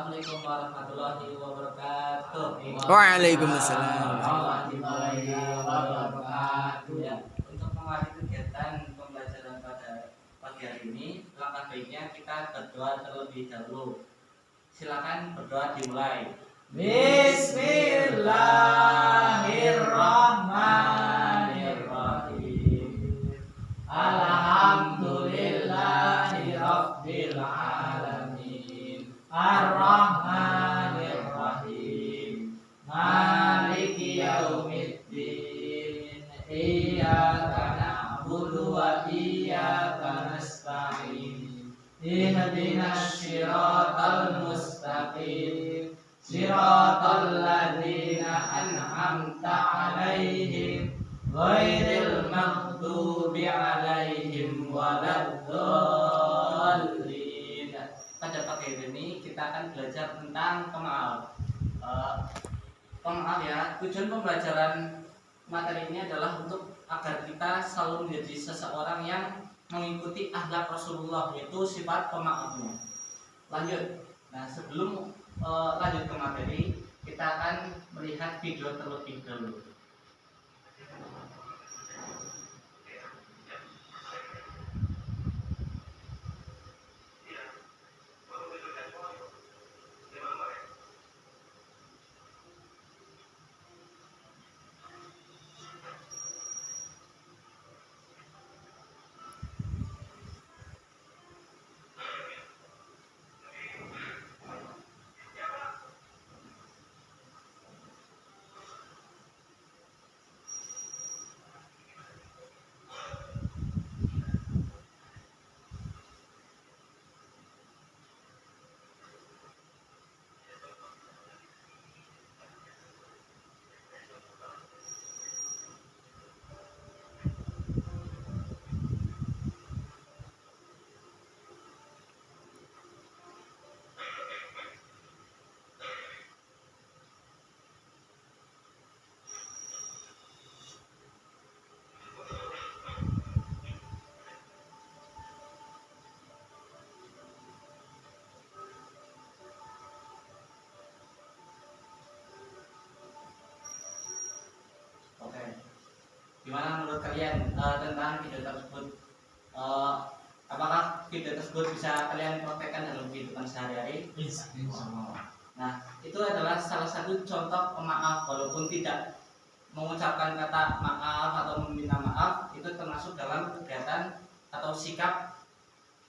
Assalamualaikum warahmatullahi wabarakatuh. Waalaikumsalam. Warahmatullahi wabarakatuh. Ya, untuk mengawali kegiatan pembelajaran pada pagi hari ini, langkah baiknya kita berdoa terlebih dahulu. Silakan berdoa dimulai. Bismillahirrahmanirrahim. Alhamdulillahi rabbil alamin. Ar-Rahmanir-Rahim. Maliki yaumiddin. Iyyaka na'budu wa iyyaka nasta'in. Ihdinas siratal mustaqim. Siratal ladzina an'amta 'alaihim ghairil maghdubi 'alaihim waladdallin. Pada pagi ini kita akan belajar tentang pemaaf. Pemaaf ya, tujuan pembelajaran materi ini adalah untuk agar kita selalu menjadi seseorang yang mengikuti akhlak Rasulullah, yaitu sifat pemaafnya. Lanjut. Nah, sebelum lanjut ke materi, kita akan melihat video terlebih dahulu. Gimana menurut kalian tentang video tersebut? Apakah video tersebut bisa kalian praktekkan dalam kehidupan sehari-hari? Nah, itu adalah salah satu contoh pemaaf, walaupun tidak mengucapkan kata maaf atau meminta maaf, itu termasuk dalam kegiatan atau sikap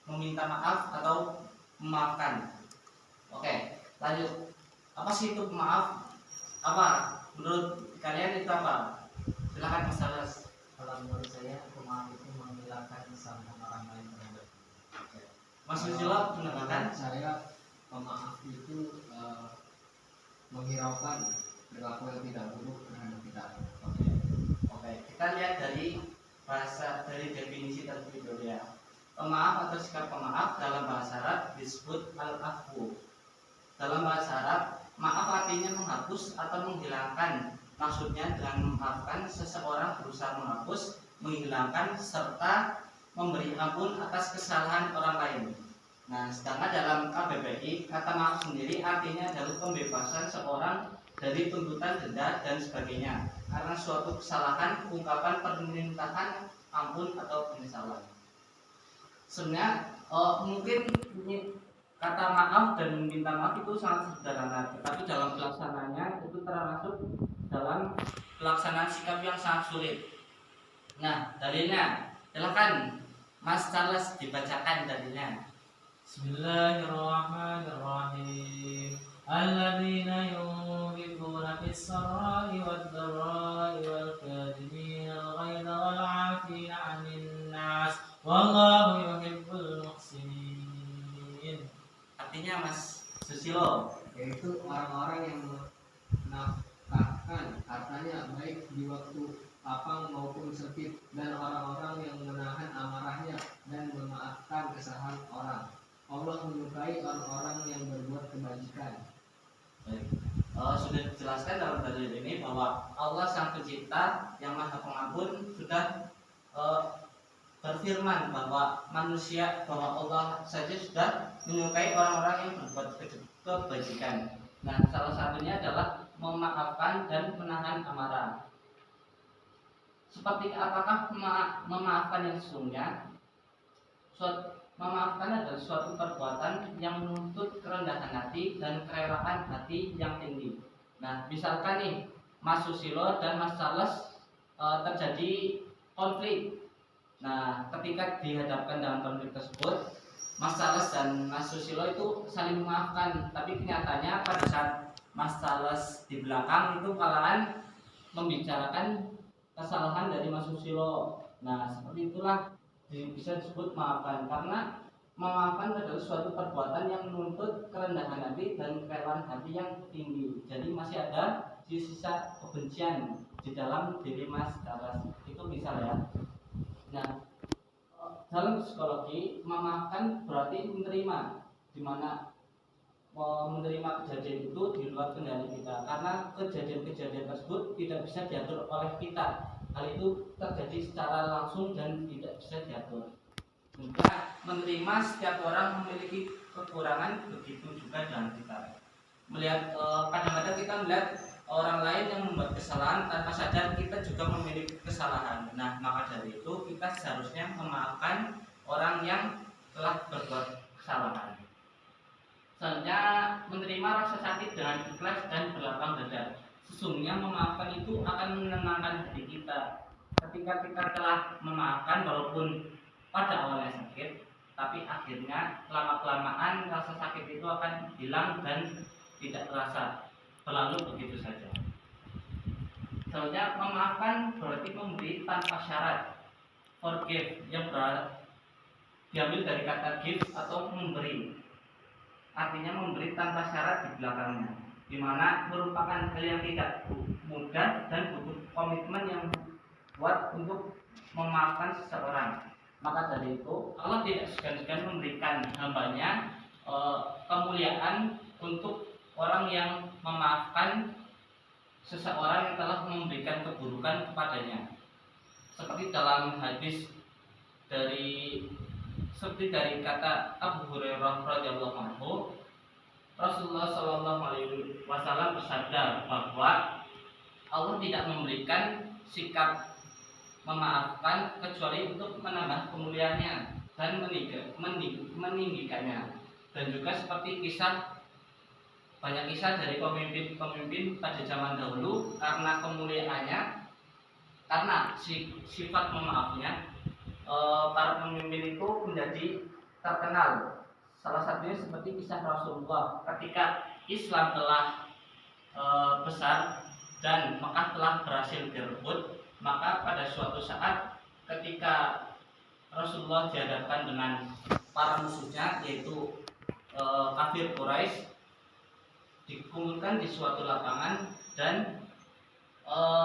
meminta maaf atau memaafkan. Oke, lanjut. Apa sih itu pemaaf? Apa menurut kalian itu apa? Silakan Mas Alas. Kalau menurut saya pemaaf itu menghilangkan kesalahan orang lain terhadap kita. Mas Susilo menambahkan. Saya pemaaf itu menghiraukan perilaku yang tidak buruk terhadap kita. Oke. Kita lihat dari definisi terlebih dahulu ya. Pemaaf atau sikap pemaaf dalam bahasa Arab disebut al-afwu. Dalam bahasa Arab, maaf artinya menghapus atau menghilangkan. Maksudnya dengan memaafkan, seseorang berusaha menghapus, menghilangkan, serta memberi ampun atas kesalahan orang lain. Nah, sedangkan dalam KBBI, kata maaf sendiri artinya adalah pembebasan seorang dari tuntutan denda dan sebagainya karena suatu kesalahan, ungkapan permintaan ampun atau penyesalan. Sebenarnya mungkin kata maaf dan meminta maaf itu sangat sederhana, tetapi dalam pelaksanaannya itu termasuk dalam pelaksanaan sikap yang sangat sulit. Nah, dalilnya, silakan Mas Charles dibacakan dalilnya. Bismillahirrahmanirrahim. Alladzina yunfiquna fis-sarra'i wad-dharra'i wal kadhimina al-ghaidha wal 'afina 'anil nas wallahu yuhibbul muhsinin. Artinya Mas Susilo, Yaitu orang-orang yang menafkahkan hartanya baik di waktu lapang maupun sempit, dan orang-orang yang menahan amarahnya dan memaafkan kesalahan orang. Allah menyukai orang-orang yang berbuat kebajikan. sudah dijelaskan dalam dalil ini bahwa Allah Sang Pencipta yang Maha Pengampun sudah berfirman bahwa Allah saja sudah menyukai orang-orang yang berbuat kebajikan. Nah, salah satunya adalah memaafkan dan menahan amarah. Seperti apakah memaafkan yang sesungguhnya? Memaafkan adalah suatu perbuatan yang menuntut kerendahan hati dan kerelaan hati yang tinggi. Nah, misalkan nih Mas Susilo dan Mas Charles terjadi konflik. Nah, ketika dihadapkan dalam konflik tersebut, Mas Charles dan Mas Susilo itu saling memaafkan, tapi kenyataannya pada saat Mas Charles di belakang itu malahan membicarakan kesalahan dari Mas Susilo. Nah, seperti itulah bisa disebut maafkan, karena memaafkan adalah suatu perbuatan yang menuntut kerendahan hati dan kerelaan hati yang tinggi. Jadi masih ada sisa kebencian di dalam diri Mas Charles. Itu bisa ya. Nah, dalam psikologi memaafkan berarti menerima, di mana menerima kejadian itu di luar kendali kita, karena kejadian-kejadian tersebut tidak bisa diatur oleh kita. Hal itu terjadi secara langsung dan tidak bisa diatur. Juga menerima setiap orang memiliki kekurangan, begitu juga dengan kita. Melihat kadang-kadang kita melihat orang lain yang membuat kesalahan tanpa sadar kita juga memiliki kesalahan. Nah, maka dari itu kita seharusnya memaafkan orang yang telah berbuat kesalahan. Selanjutnya, menerima rasa sakit dengan ikhlas dan berlapang dada. Sesungguhnya memaafkan itu akan menenangkan hati kita. Ketika kita telah memaafkan, walaupun pada awalnya sakit, tapi akhirnya lama-kelamaan rasa sakit itu akan hilang dan tidak terasa, berlalu begitu saja. Selanjutnya, memaafkan berarti memberi tanpa syarat. Forgive yang diambil dari kata give atau memberi, artinya memberi tanpa syarat di belakangnya, di mana merupakan hal yang tidak mudah dan butuh komitmen yang kuat untuk memaafkan seseorang. Maka dari itu Allah tidak segan-segan memberikan hambanya kemuliaan untuk orang yang memaafkan seseorang yang telah memberikan keburukan kepadanya. Seperti dalam hadis seperti dari kata Abu Hurairah radhiyallahu anhu, Rasulullah Shallallahu Alaihi Wasallam bersabda bahwa Allah tidak memberikan sikap memaafkan kecuali untuk menambah kemuliaannya dan meninggikannya. Dan juga seperti banyak kisah dari pemimpin-pemimpin pada zaman dahulu, karena kemuliaannya, karena sifat memaafnya, para pemimpin itu menjadi terkenal. Salah satunya seperti kisah Rasulullah ketika Islam telah besar dan Mekah telah berhasil direbut, maka pada suatu saat ketika Rasulullah dihadapkan dengan para musuhnya, yaitu kafir Quraisy, dikumpulkan di suatu lapangan dan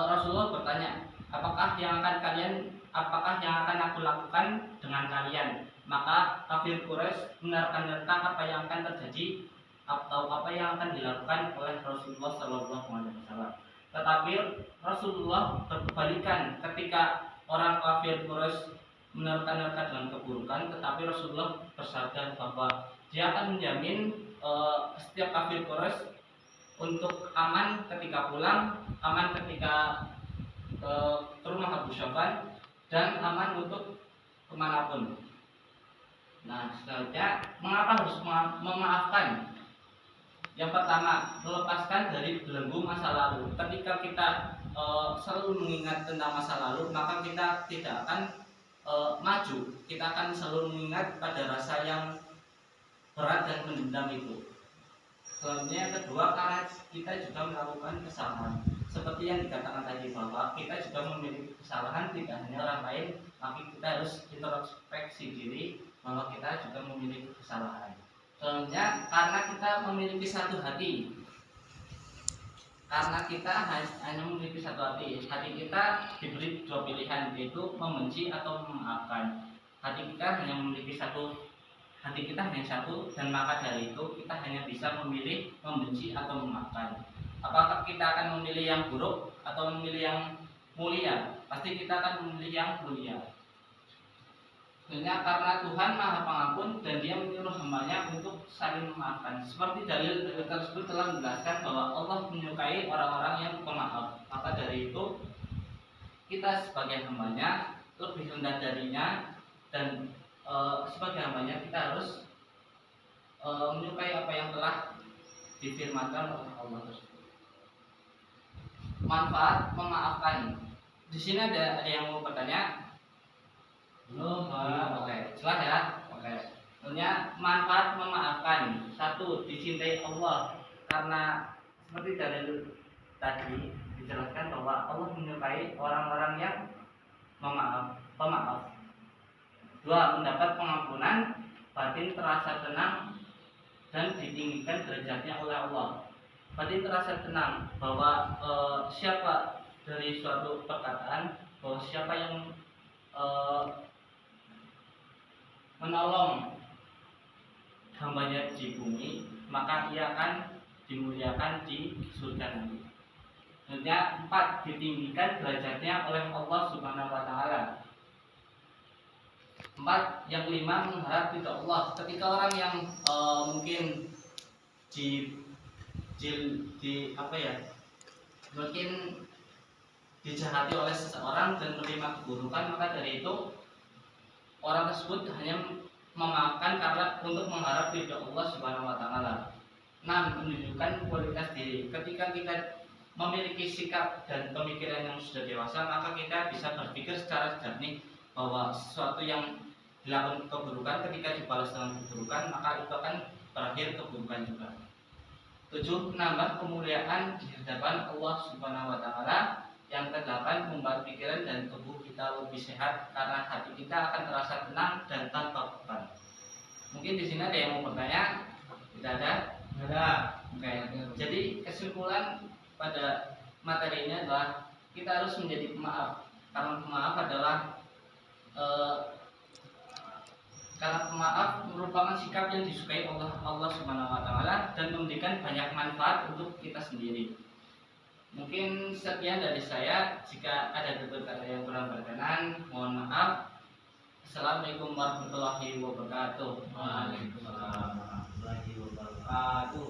Rasulullah bertanya, apakah yang akan aku lakukan dengan kalian? Maka kafir Quraisy menerka-nerka apa yang akan terjadi atau apa yang akan dilakukan oleh Rasulullah SAW. Tetapi Rasulullah berbalikan, ketika orang kafir Quraisy menerka-nerka dengan keburukan, tetapi Rasulullah bersabda bahwa dia akan menjamin setiap kafir Quraisy untuk aman ketika pulang, aman ketika ke rumah Abu Sufyan, dan aman untuk kemanapun. Nah, selanjutnya, mengapa harus memaafkan? Yang pertama, melepaskan dari belenggu masa lalu. Ketika kita selalu mengingat tentang masa lalu, maka kita tidak akan maju. Kita akan selalu mengingat pada rasa yang berat dan mendendam itu. Selanjutnya, yang kedua, karena kita juga melakukan kesalahan. Seperti yang dikatakan tadi, bahwa kita juga memiliki kesalahan, tidak hanya orang lain, tapi kita harus introspeksi diri bahwa kita juga memiliki kesalahan. Selanjutnya, karena kita memiliki satu hati. Karena kita hanya memiliki satu hati, hati kita diberi dua pilihan, yaitu membenci atau memaafkan. Hati kita hanya satu, dan maka dari itu kita hanya bisa memilih membenci atau memaafkan. Apakah kita akan memilih yang buruk atau memilih yang mulia? Pasti kita akan memilih yang mulia. Sebenarnya karena Tuhan Maha Pengampun dan Dia menyuruh hambanya untuk saling memaafkan. Seperti dalil tersebut telah menjelaskan bahwa Allah menyukai orang-orang yang pemaaf. Maka dari itu kita sebagai hambanya lebih rendah darinya dan sebagai hambanya kita harus menyukai apa yang telah difirmankan oleh Allah tersebut. Manfaat memaafkan. Di sini ada yang mau bertanya? Belum, Pak. Oke, jelas ya. Oke. Sebenarnya manfaat memaafkan. Satu, dicintai Allah karena seperti dalil tadi dijelaskan bahwa Allah menyukai orang-orang yang pemaaf. Dua, mendapat pengampunan, batin terasa tenang dan ditinggikan derajatnya oleh Allah. Batin terasa tenang bahwa siapa dari suatu perkataan, bahwa siapa yang menolong hambanya di bumi, maka ia akan dimuliakan di surga nanti. Selanjutnya 4, ditinggikan derajatnya oleh Allah Subhanahu wa taala. 4, yang 5, mengharap ridha Allah. Ketika orang yang mungkin mungkin dijahati oleh seseorang dan menerima keburukan, maka dari itu orang tersebut hanya memaafkan karena untuk mengharap ridha Allah Subhanahu wa taala. 6, menunjukkan kualitas diri. Ketika kita memiliki sikap dan pemikiran yang sudah dewasa, maka kita bisa berpikir secara jernih bahwa sesuatu yang dilakukan keburukan ketika dibalas dengan keburukan, maka itu akan berakhir keburukan juga. 7, menambah kemuliaan di hadapan Allah Subhanahu wa taala. Yang ke-8, membuat pikiran dan tubuh kita lebih sehat karena hati kita akan terasa tenang dan tanpa beban. Mungkin di sini ada yang mau bertanya? Tidak ada? Ada. Oke. Jadi kesimpulan pada materi ini adalah kita harus menjadi pemaaf. Karena pemaaf adalah karena pemaaf merupakan sikap yang disukai Allah Subhanahu wa taala dan memberikan banyak manfaat untuk kita sendiri. Mungkin sekian dari saya. Jika ada kata yang kurang berkenan, mohon maaf. Assalamualaikum warahmatullahi wabarakatuh. Waalaikumsalam warahmatullahi wabarakatuh.